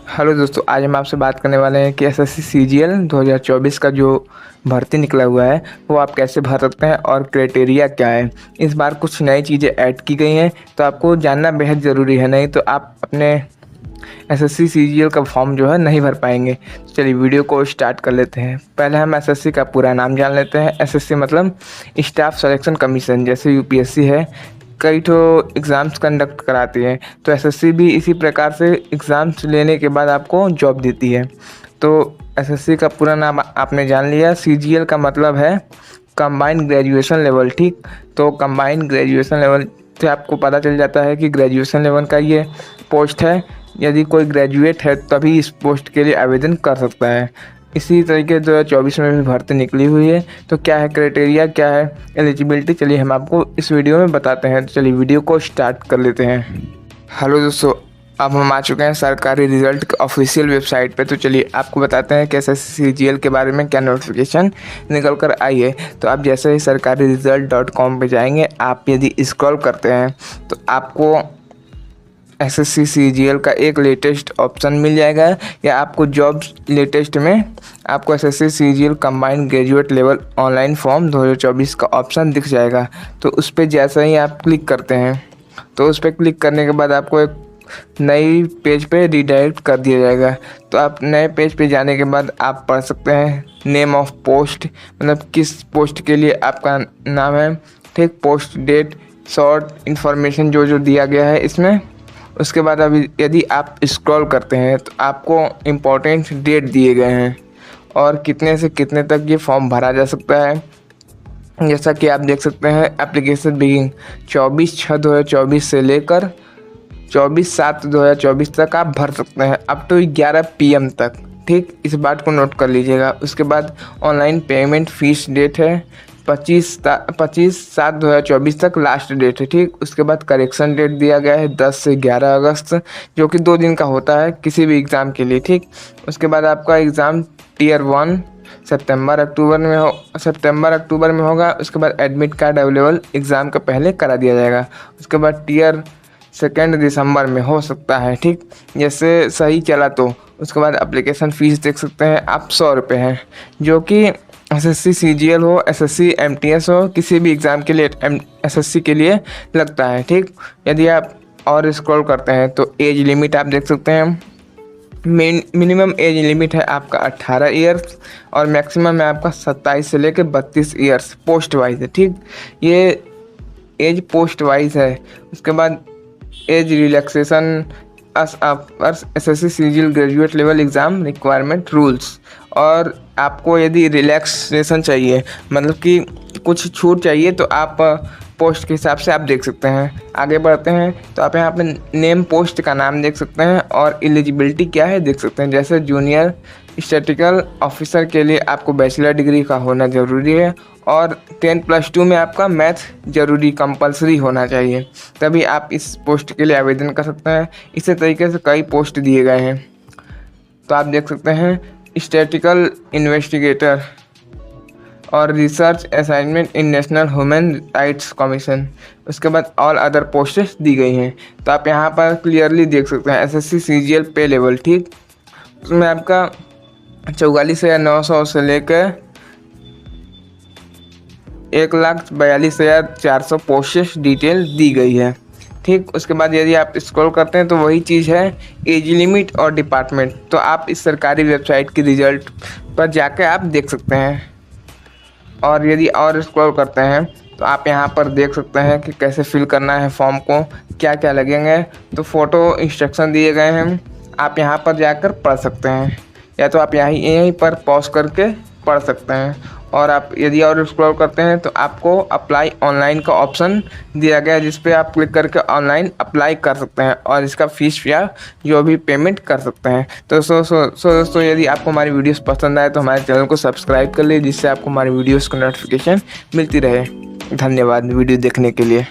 Hello दोस्तों, आज हम आपसे बात करने वाले हैं कि एसएससी सीजीएल 2024 का जो भर्ती निकला हुआ है वो आप कैसे भर सकते हैं और क्राइटेरिया क्या है। इस बार कुछ नई चीज़ें ऐड की गई हैं तो आपको जानना बेहद ज़रूरी है, नहीं तो आप अपने एसएससी सीजीएल का फॉर्म जो है नहीं भर पाएंगे। तो चलिए वीडियो को स्टार्ट कर लेते हैं। पहले हम एसएससी का पूरा नाम जान लेते हैं। एसएससी मतलब स्टाफ सिलेक्शन कमीशन, जैसे यूपीएससी है, कई तो एग्ज़ाम्स कंडक्ट कराती है, तो एसएससी भी इसी प्रकार से एग्ज़ाम्स लेने के बाद आपको जॉब देती है। तो एसएससी का पूरा नाम आपने जान लिया। सीजीएल का मतलब है कंबाइंड ग्रेजुएशन लेवल, ठीक। तो कंबाइंड ग्रेजुएशन लेवल से आपको पता चल जाता है कि ग्रेजुएशन लेवल का ये पोस्ट है। यदि कोई ग्रेजुएट है तभी इस पोस्ट के लिए आवेदन कर सकता है। इसी तरीके 2024 में भी भर्ती निकली हुई है। तो क्या है क्राइटेरिया, क्या है एलिजिबिलिटी, चलिए हम आपको इस वीडियो में बताते हैं। तो चलिए वीडियो को स्टार्ट कर लेते हैं। हेलो दोस्तों, अब हम आ चुके हैं सरकारी रिजल्ट के ऑफिशियल वेबसाइट पे। तो चलिए आपको बताते हैं कि एसएससी सीजीएल के बारे में क्या नोटिफिकेशन निकल कर आई है। तो आप जैसे ही सरकारी रिजल्ट.com पे जाएंगे, आप यदि स्क्रॉल करते हैं तो आपको एसएससी सीजीएल का एक लेटेस्ट ऑप्शन मिल जाएगा, या आपको जॉब्स लेटेस्ट में आपको SSC CGL combined graduate level online form 2024 का ऑप्शन दिख जाएगा। तो उस पर जैसे ही आप क्लिक करते हैं तो उस पर क्लिक करने के बाद आपको एक नई पेज पे रिडायरेक्ट कर दिया जाएगा। तो आप नए पेज पे जाने के बाद आप पढ़ सकते हैं नेम ऑफ पोस्ट, मतलब किस पोस्ट के लिए आपका नाम है, ठीक। पोस्ट डेट, शॉर्ट इन्फॉर्मेशन जो जो दिया गया है इसमें। उसके बाद अभी यदि आप स्क्रॉल करते हैं तो आपको इम्पोर्टेंट डेट दिए गए हैं और कितने से कितने तक ये फॉर्म भरा जा सकता है। जैसा कि आप देख सकते हैं, एप्लीकेशन बिगिन 24/6/2024 से लेकर 24/7/2024 तक आप भर सकते हैं, अप टू 11 PM तक, ठीक। इस बात को नोट कर लीजिएगा। उसके बाद ऑनलाइन पेमेंट फीस डेट है 25/7/2024 तक लास्ट डेट है, ठीक। उसके बाद करेक्शन डेट दिया गया है 10 से 11 अगस्त, जो कि 2 दिन का होता है किसी भी एग्ज़ाम के लिए, ठीक। उसके बाद आपका एग्ज़ाम टियर 1 सितंबर-अक्टूबर में होगा। उसके बाद एडमिट कार्ड अवेलेबल एग्ज़ाम के पहले करा दिया जाएगा। उसके बाद टियर 2 दिसंबर में हो सकता है, ठीक, जैसे सही चला तो। उसके बाद एप्लीकेशन फ़ीस देख सकते हैं आप 100 रुपये है, जो कि एसएससी सीजीएल हो, एसएससी एमटीएस हो, किसी भी एग्ज़ाम के लिए एसएससी के लिए लगता है, ठीक। यदि आप और स्क्रॉल करते हैं तो एज लिमिट आप देख सकते हैं। मिनिमम एज लिमिट है आपका 18 ईयर्स और मैक्सिमम है आपका 27 से लेकर 32 ईयर्स, पोस्ट वाइज है, ठीक। ये एज पोस्ट वाइज है। उसके बाद age relaxation SSC CGL graduate level exam requirement rules, और आपको यदि रिलैक्सेशन चाहिए, मतलब कि कुछ छूट चाहिए, तो आप पोस्ट के हिसाब से आप देख सकते हैं। आगे बढ़ते हैं तो आप यहाँ पे नेम पोस्ट का नाम देख सकते हैं और एलिजिबिलिटी क्या है देख सकते हैं। जैसे जूनियर स्टैटिस्टिकल ऑफिसर के लिए आपको बैचलर डिग्री का होना ज़रूरी है और 10+2 में आपका मैथ ज़रूरी कंपलसरी होना चाहिए, तभी आप इस पोस्ट के लिए आवेदन कर सकते हैं। इसी तरीके से कई पोस्ट दिए गए हैं। तो आप देख सकते हैं स्टैटिस्टिकल इन्वेस्टिगेटर और रिसर्च असाइनमेंट इन नेशनल ह्यूमन राइट्स कमीशन। उसके बाद ऑल अदर पोस्टेस दी गई हैं। तो आप यहाँ पर क्लियरली देख सकते हैं एसएससी सीजीएल पे लेवल, ठीक। उसमें आपका 44,900 से लेकर 1,42,400 पोस्टेस डिटेल दी गई है, ठीक। उसके बाद यदि आप स्क्रॉल करते हैं तो वही चीज़ है एज लिमिट और डिपार्टमेंट। तो आप इस सरकारी वेबसाइट की रिजल्ट पर जाकर आप देख सकते हैं। और यदि और स्क्रॉल करते हैं तो आप यहाँ पर देख सकते हैं कि कैसे फिल करना है फॉर्म को, क्या क्या लगेंगे। तो फ़ोटो इंस्ट्रक्शन दिए गए हैं, आप यहाँ पर जाकर पढ़ सकते हैं, या तो आप यहीं पर पॉज करके पढ़ सकते हैं। और आप यदि और स्क्रॉल करते हैं तो आपको अप्लाई ऑनलाइन का ऑप्शन दिया गया है, जिस पे आप क्लिक करके ऑनलाइन अप्लाई कर सकते हैं और इसका फ़ीस या जो भी पेमेंट कर सकते हैं। तो दोस्तों यदि आपको हमारी वीडियोस पसंद आए तो हमारे चैनल को सब्सक्राइब कर लीजिए, जिससे आपको हमारी वीडियोस की नोटिफिकेशन मिलती रहे। धन्यवाद वीडियो देखने के लिए।